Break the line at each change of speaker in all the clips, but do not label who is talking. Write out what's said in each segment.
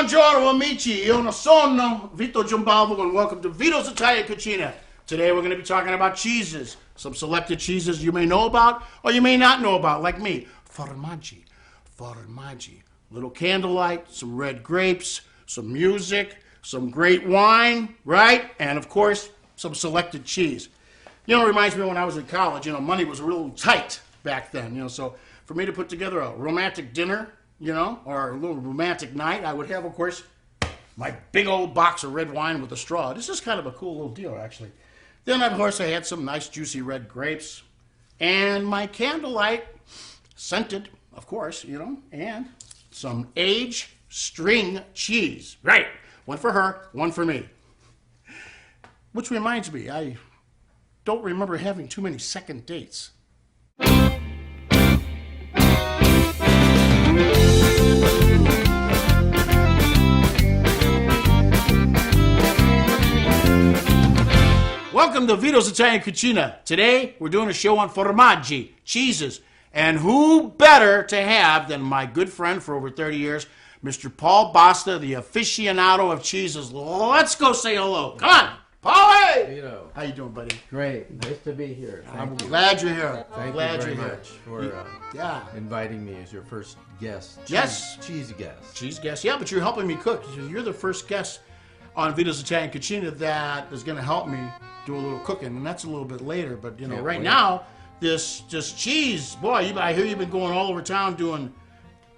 Buongiorno amici, io sono Vito Giambalvo and welcome to Vito's Italian Cucina. Today we're going to be talking about cheeses. Some selected cheeses you may know about or you may not know about, like me. Formaggi. Little candlelight, some red grapes, some music, some great wine, right? And of course, some selected cheese. You know, it reminds me of when I was in college, money was real tight back then, so for me to put together a romantic dinner, or a little romantic night, I would have, of course, my big old box of red wine with a straw. This is kind of a cool little deal, actually. Then, of course, I had some nice juicy red grapes and my candlelight, scented, of course, and some aged string cheese. Right. One for her, one for me. Which reminds me, I don't remember having too many second dates. Welcome to Vito's Italian Cucina. Today, we're doing a show on formaggi, cheeses. And who better to have than my good friend for over 30 years, Mr. Basta, the aficionado of cheeses. Let's go say hello. Come on, Paul. Hey!
Vito.
How you doing, buddy?
Great. Nice to be here.
I'm glad you're here.
Thank you very much for inviting me as your first guest. Cheese guest.
Cheese guest. Yeah, but you're helping me cook. You're the first guest on Vito's Italian Cucina that is going to help me do a little cooking, and that's a little bit later. But right now, this cheese, boy, I hear you've been going all over town doing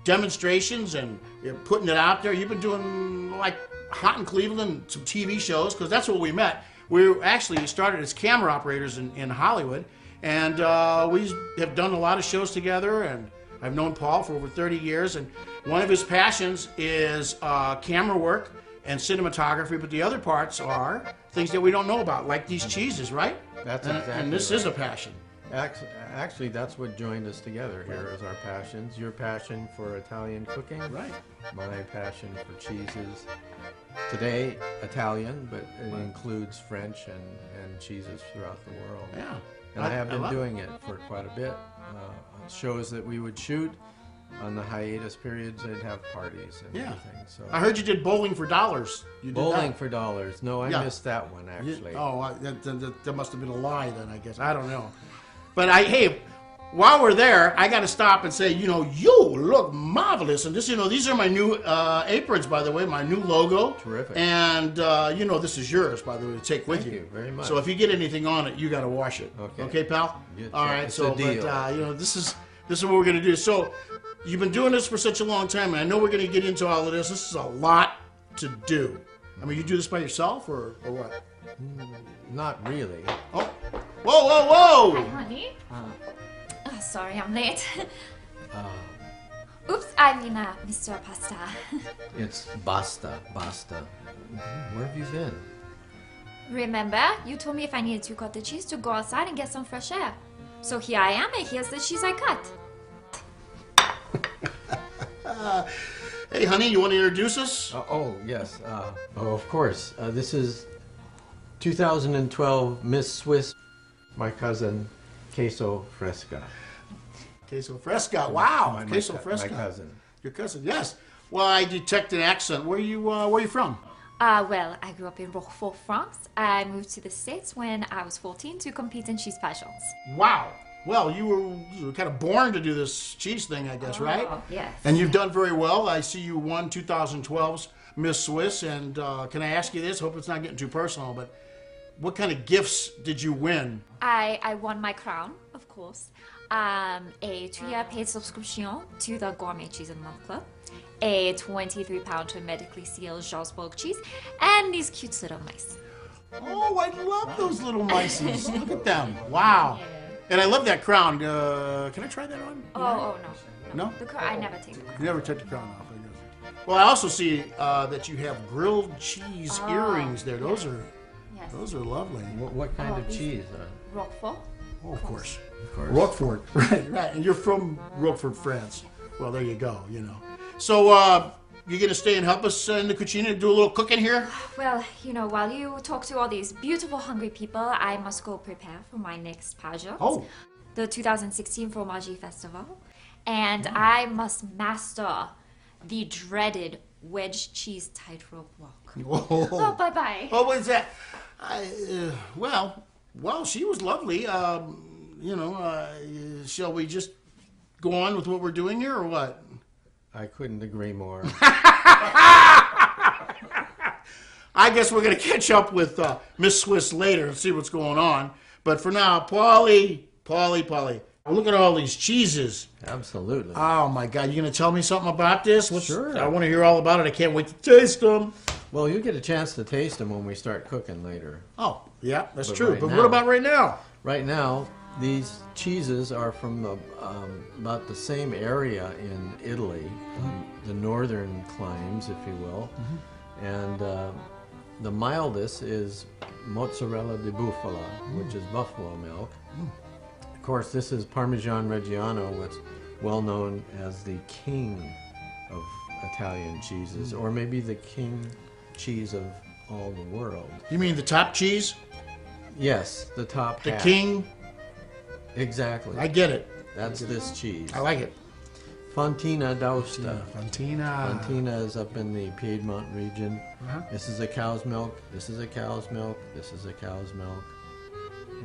demonstrations and you're putting it out there. You've been doing like hot in Cleveland, some TV shows, because that's where we met. We actually started as camera operators in Hollywood, and we have done a lot of shows together. And I've known Paul for over 30 years, and one of his passions is camera work and cinematography, but the other parts are things that we don't know about, like these cheeses, right?
That's exactly
And this is a passion.
Actually, that's what joined us together here is our passions. Your passion for Italian cooking.
Right.
My passion for cheeses. Today, Italian, but it includes French and cheeses throughout the world.
Yeah.
And I have been doing it for quite a bit. Shows that we would shoot. On the hiatus periods, they'd have parties and everything. So
I heard you did Bowling for Dollars. You did
Bowling
that.
for Dollars. No, I missed that one, actually.
That must have been a lie then, I guess. I don't know. But hey, while we're there, I got to stop and say, you look marvelous. And this, these are my new aprons, by the way, my new logo.
Terrific.
And, this is yours, by the way, to take with you.
Thank you very much.
So if you get anything on it, you got to wash it.
Okay.
Okay, pal?
All right.
It's
a deal.
But, this is what we're going to do. So you've been doing this for such a long time, and I know we're going to get into all of this. This is a lot to do. I mean, you do this by yourself or what?
Not really.
Oh. Whoa!
Hi, honey. Sorry, I'm late. Oops, I mean, Mr. Pasta.
It's Basta. Where have you been?
Remember, you told me if I needed to cut the cheese to go outside and get some fresh air. So here I am, and here's the cheese I cut.
Hey, honey, you want to introduce us?
Yes. Of course. This is 2012 Miss Swiss, my cousin, Queso Fresca.
Queso Fresca. Wow. Queso Fresca.
My cousin.
Your cousin, yes. Well, I detect an accent. Where are you from?
Well, I grew up in Roquefort, France. I moved to the States when I was 14 to compete in cheese pageants.
Wow. Well, you were kind of born to do this cheese thing, I guess, right?
Yes.
And you've done very well. I see you won 2012's Miss Swiss. And can I ask you this? Hope it's not getting too personal, but what kind of gifts did you win?
I won my crown, of course. A 2-year paid subscription to the Gourmet Cheese and Month Club. A 23-pound hermetically sealed Jarlsberg cheese. And these cute little mice.
Oh, I love those little mices. Look at them. Wow. Yeah. And I love that crown. Can I try that on?
No.
No?
I never take the crown.
You never take the crown off, I guess. Well, I also see that you have grilled cheese earrings there. Those are lovely.
What kind of cheese?
Roquefort.
Oh, of course. Roquefort. Right. And you're from Roquefort, France. Well, there you go, So, you going to stay and help us in the cucina and do a little cooking here?
Well, while you talk to all these beautiful, hungry people, I must go prepare for my next pageant.
Oh.
The 2016 Formaggi Festival. And I must master the dreaded wedge cheese tightrope walk.
Whoa.
Oh, bye-bye.
Oh, what is that? Well, she was lovely. Shall we just go on with what we're doing here, or what?
I couldn't agree more.
I guess we're going to catch up with Miss Swiss later and see what's going on. But for now, Paulie. Look at all these cheeses.
Absolutely.
Oh, my God. You going to tell me something about this?
Sure.
I want to hear all about it. I can't wait to taste them.
Well, you get a chance to taste them when we start cooking later.
Oh, yeah, that's
But
true.
right
But
now-
what about right now?
Right now, these cheeses are from about the same area in Italy, the northern climes, if you will. And the mildest is mozzarella di bufala, which is buffalo milk. Of course, this is Parmesan Reggiano, what's well known as the king of Italian cheeses, or maybe the king cheese of all the world.
You mean the top cheese?
Yes, the top
The
half.
king?
Exactly.
I get it.
That's this cheese.
I like it.
Fontina d'Aosta.
Fontina.
Fontina is up in the Piedmont region.
Uh-huh.
This is a cow's milk. This is a cow's milk. This is a cow's milk.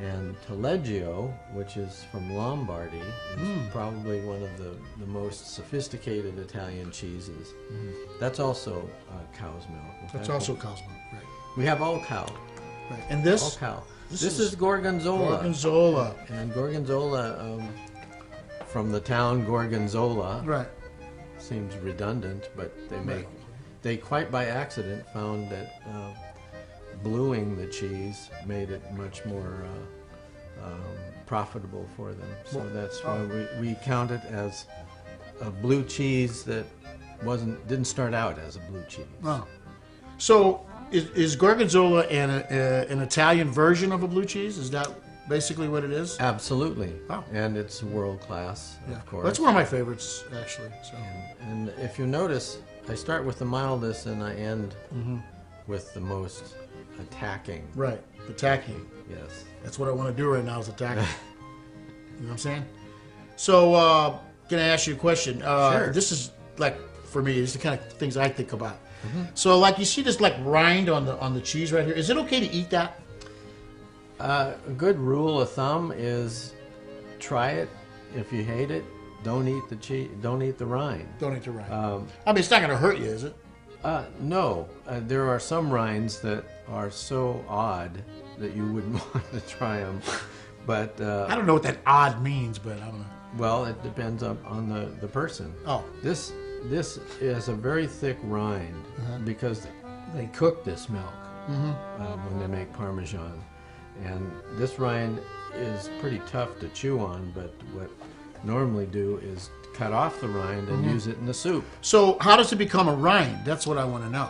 And Taleggio, which is from Lombardy, is probably one of the most sophisticated Italian cheeses. That's also cow's milk. In
That's
fact,
also cow's milk, right?
we have all cow.
Right. And
All
this?
cow.
This
This
is
is Gorgonzola.
Gorgonzola.
And Gorgonzola, from the town Gorgonzola,
Right.
seems redundant, but
Right.
they quite by accident found that bluing the cheese made it much more profitable for them. So that's why we count it as a blue cheese that didn't start out as a blue cheese.
Oh. So is Gorgonzola an Italian version of a blue cheese? Is that basically what it is?
Absolutely.
Oh.
And it's world class, of course.
That's one of my favorites, actually. So.
And if you notice, I start with the mildest and I end with the most attacking.
Right. Attacking.
Yes.
That's what I want to do right now is attacking. You know what I'm saying? So, can I ask you a question?
Sure.
This is like, for me, this is the kind of things I think about. So, like, you see this like rind on the cheese right here. Is it okay to eat that?
A good rule of thumb is try it. If you hate it, don't eat the cheese. Don't eat the rind.
Don't eat the rind. I mean, it's not going to hurt you, is it?
No. There are some rinds that are so odd that you wouldn't want to try them. But
I don't know what that odd means, but I don't know.
well, it depends on the person.
Oh.
This is a very thick rind because they cook this milk when they make Parmesan. And this rind is pretty tough to chew on, but what normally do is cut off the rind and use it in the soup.
So how does it become a rind? That's what I want to know.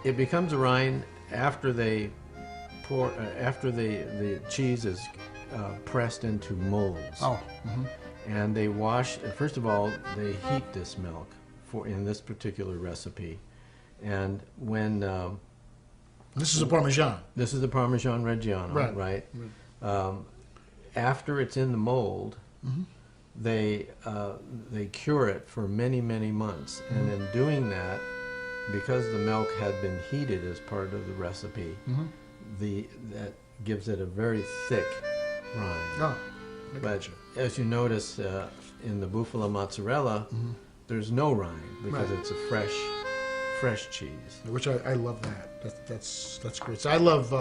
It becomes a rind after they after the cheese is pressed into molds.
Oh.
And they wash. First of all, they heat this milk in this particular recipe, and when
This is a Parmesan.
this is the Parmesan Reggiano,
Right.
After it's in the mold, they cure it for many months, and in doing that, because the milk had been heated as part of the recipe, that gives it a very thick rind.
Oh. I
But
gotcha.
as you notice in the bufala mozzarella, there's no rind because
Right.
it's a fresh cheese.
Which I love that. That's great. So I love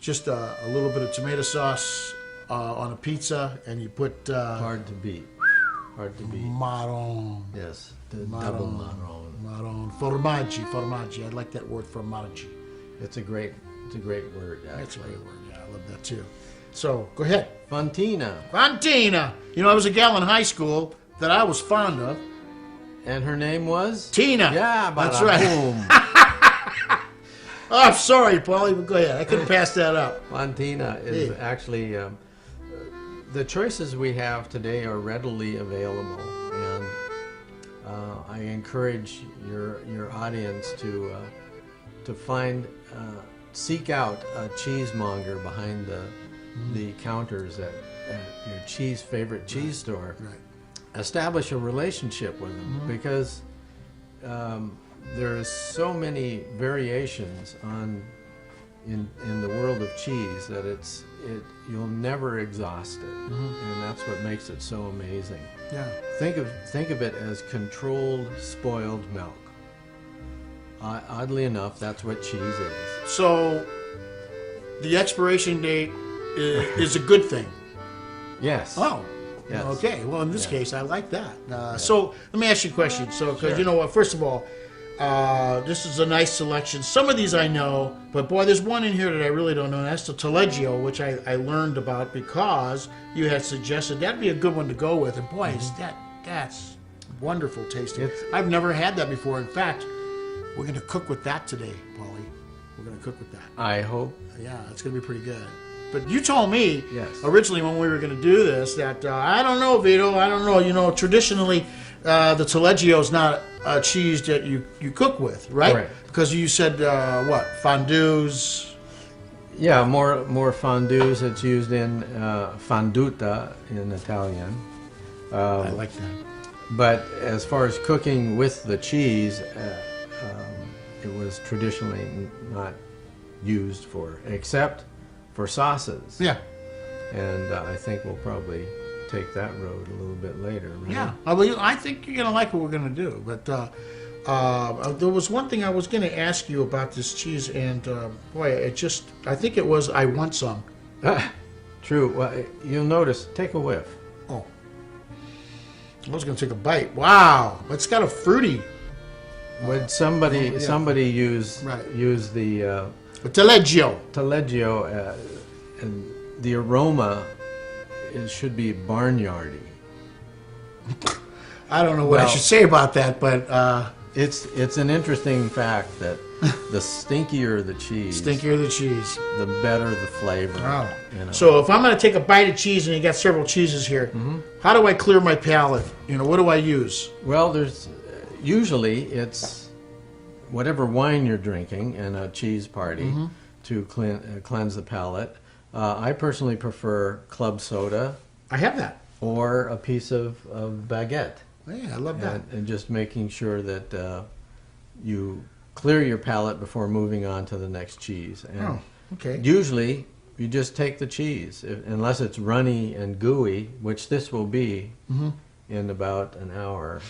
just a little bit of tomato sauce on a pizza, and you put
Hard to beat. Hard to beat.
marron.
Yes, the double marron.
Marron. Formaggi. I like that word, formaggi.
It's a great word.
That's a
Actually.
great word. Yeah, I love that too. So go ahead.
Fontina,
Fontina. You know, there was a gal in high school that I was fond of.
and her name was
Tina.
Yeah,
That's right.
boom.
Oh, I'm sorry, Paulie, but go ahead. I couldn't pass that up.
Fontina is
Yeah.
actually the choices we have today are readily available, and I encourage your audience to seek out a cheesemonger behind the counters at your favorite cheese store.
Right.
Establish a relationship with them because there's so many variations in the world of cheese that you'll never exhaust it, and that's what makes it so amazing.
Yeah.
Think of it as controlled spoiled milk. Oddly enough, that's what cheese is.
So the expiration date is a good thing.
Yes.
Oh.
Yes.
Okay. Well, in this case, I like that. So let me ask you a question. So, because
Sure.
you know what? First of all, this is a nice selection. Some of these I know, but boy, there's one in here that I really don't know. And that's the Taleggio, which I learned about because you had suggested that'd be a good one to go with. And boy, that's wonderful tasting. I've never had that before. In fact, we're going to cook with that today, Paulie. We're going to cook with that.
I hope.
Yeah, it's going to be pretty good. But you told me originally when we were going to do this that I don't know, Vito. I don't know. You know, traditionally, the Taleggio is not a cheese that you cook with, right?
Right.
Because you said what fondues.
Yeah, more fondues. It's used in fonduta in Italian.
I like that.
But as far as cooking with the cheese, it was traditionally not used except for sauces.
Yeah.
And I think we'll probably take that road a little bit later. Right?
Yeah. I think you're going to like what we're going to do. But there was one thing I was going to ask you about this cheese, and boy, I think it was I want some.
True. Well, you'll notice. Take a whiff.
Oh. I was going to take a bite. Wow. It's got a fruity.
Would somebody use the
Taleggio?
Taleggio, and the aroma should be barnyardy.
I don't know what I should say about that, but
it's an interesting fact that the stinkier the cheese, the better the flavor.
Wow.
You know.
So if I'm going to take a bite of cheese, and you got several cheeses here, how do I clear my palate? You know, what do I use?
Well, usually it's whatever wine you're drinking in a cheese party to cleanse the palate. I personally prefer club soda.
I have that.
Or a piece of baguette.
Yeah, I love that.
And just making sure that you clear your palate before moving on to the next cheese. And
okay.
Usually, you just take the cheese, unless it's runny and gooey, which this will be in about an hour.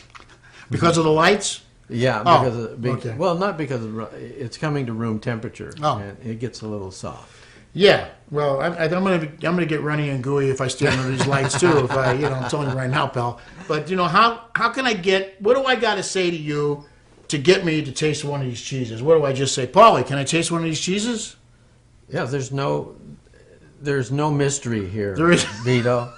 Because of the lights?
Yeah,
okay.
Well, not because it's coming to room temperature, and it gets a little soft.
Yeah, well, I'm gonna get runny and gooey if I stay under these lights too. If I'm telling you right now, pal. But how can I what do I got to say to you to get me to taste one of these cheeses? What do I just say, Paulie? Can I taste one of these cheeses?
Yeah, there's no mystery here.
There is,
Vito.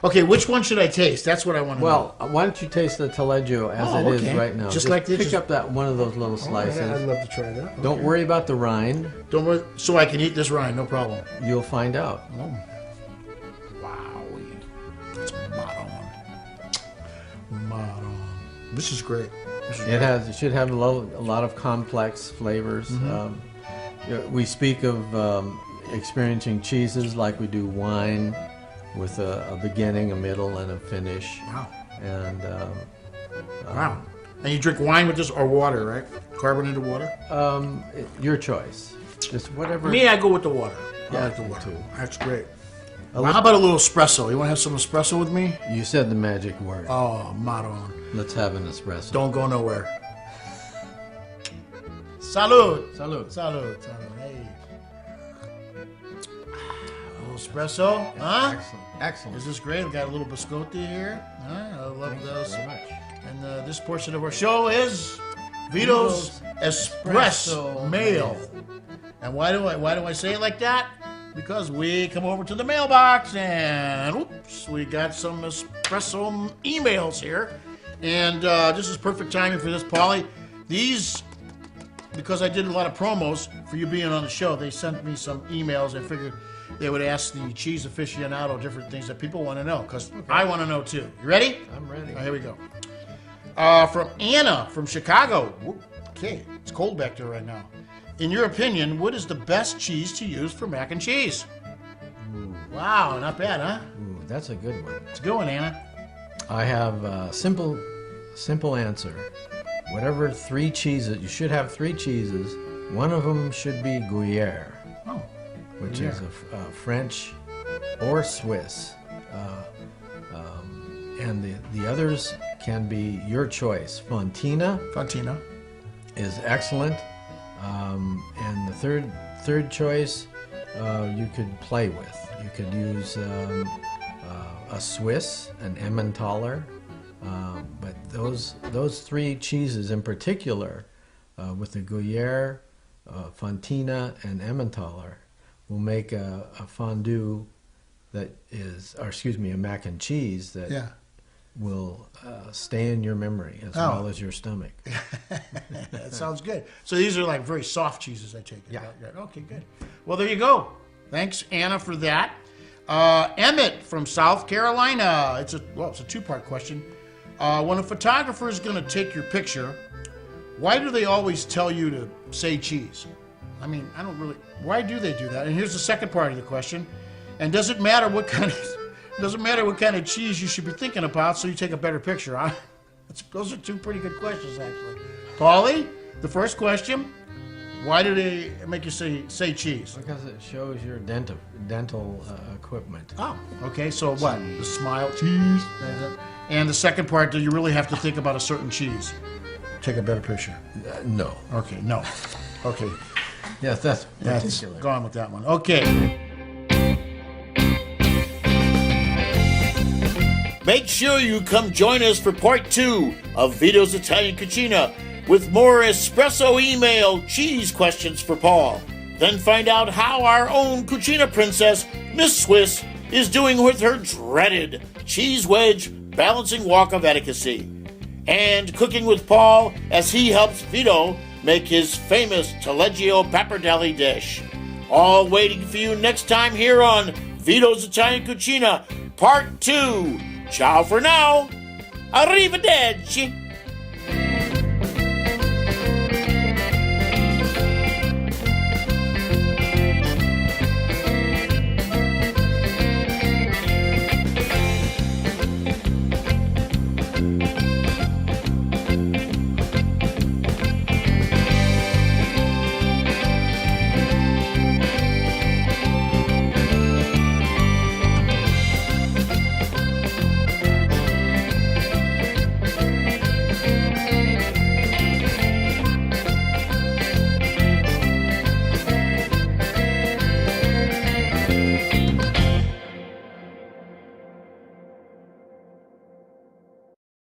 Okay, which one should I taste? That's what I want to know.
Well, why don't you taste the Taleggio as it is right now?
Just like this.
Pick up that one of those little slices.
Yeah, I'd love to try that. Okay.
Don't worry about the rind.
Don't worry, so I can eat this rind, no problem.
You'll find out.
Oh. Wow, that's Maron. This is great.
It should have a lot of complex flavors. We speak of experiencing cheeses like we do wine, with a beginning, a middle, and a finish.
Wow.
And
wow. And you drink wine with this or water, right? Carbonated water?
Your choice. Just whatever.
Me, I go with the water.
Yeah,
I like the water.
too.
That's great. Well, how about a little espresso? You want to have some espresso with me?
You said the magic word.
Oh, Maron.
Let's have an espresso.
Don't go nowhere. Salud.
Salud.
Salud. Salud. Hey. A little espresso, huh?
Excellent.
Is this great? We got a little biscotti here. I love those.
Very much.
And this portion of our show is Vito's Espresso Mail. And why do I say it like that? Because we come over to the mailbox and oops, we got some espresso emails here. And this is perfect timing for this, Paulie. These, because I did a lot of promos for you being on the show, they sent me some emails. I figured they would ask the cheese aficionado different things that people want to know, because I want to know too. You ready?
I'm ready.
All right, here we go. From Anna from Chicago. Okay, it's cold back there right now. In your opinion, what is the best cheese to use for mac and cheese?
Ooh.
Wow, not bad, huh?
Ooh, that's a good one.
It's a good one, Anna.
I have a simple answer. whatever 3 cheeses, you should have 3 cheeses. One of them should be Gruyere, which is a French or Swiss. And the others can be your choice. Fontina is excellent. And the third choice you could play with. You could use a Swiss, an Emmentaler. But those 3 cheeses in particular, with the Gruyere, Fontina, and Emmentaler, will make a fondue that is, or excuse me, a mac and cheese that will stay in your memory as well as your stomach.
That sounds good. So these are like very soft cheeses, I take it.
Yeah.
Right. Okay, good. Well, there you go. Thanks, Anna, for that. Emmett from South Carolina. It's a 2-part question. When a photographer is going to take your picture, why do they always tell you to say cheese? I mean, why do they do that? And here's the second part of the question. And does it matter what kind of cheese you should be thinking about so you take a better picture? Those are 2 pretty good questions, actually. Paulie, the first question, why do they make you say cheese?
Because it shows your dental equipment.
Oh, okay. So what? The smile, cheese. And the second part, do you really have to think about a certain cheese? Take a better picture.
No.
Okay, no. Okay.
Yes, that's particular.
Go on with that one. Okay. Make sure you come join us for part 2 of Vito's Italian Cucina with more espresso email cheese questions for Paul. Then find out how our own Cucina princess, Miss Swiss, is doing with her dreaded cheese wedge balancing walk of etiquette. And cooking with Paul as he helps Vito make his famous Taleggio pappardelle dish. All waiting for you next time here on Vito's Italian Cucina, Part 2. Ciao for now. Arrivederci.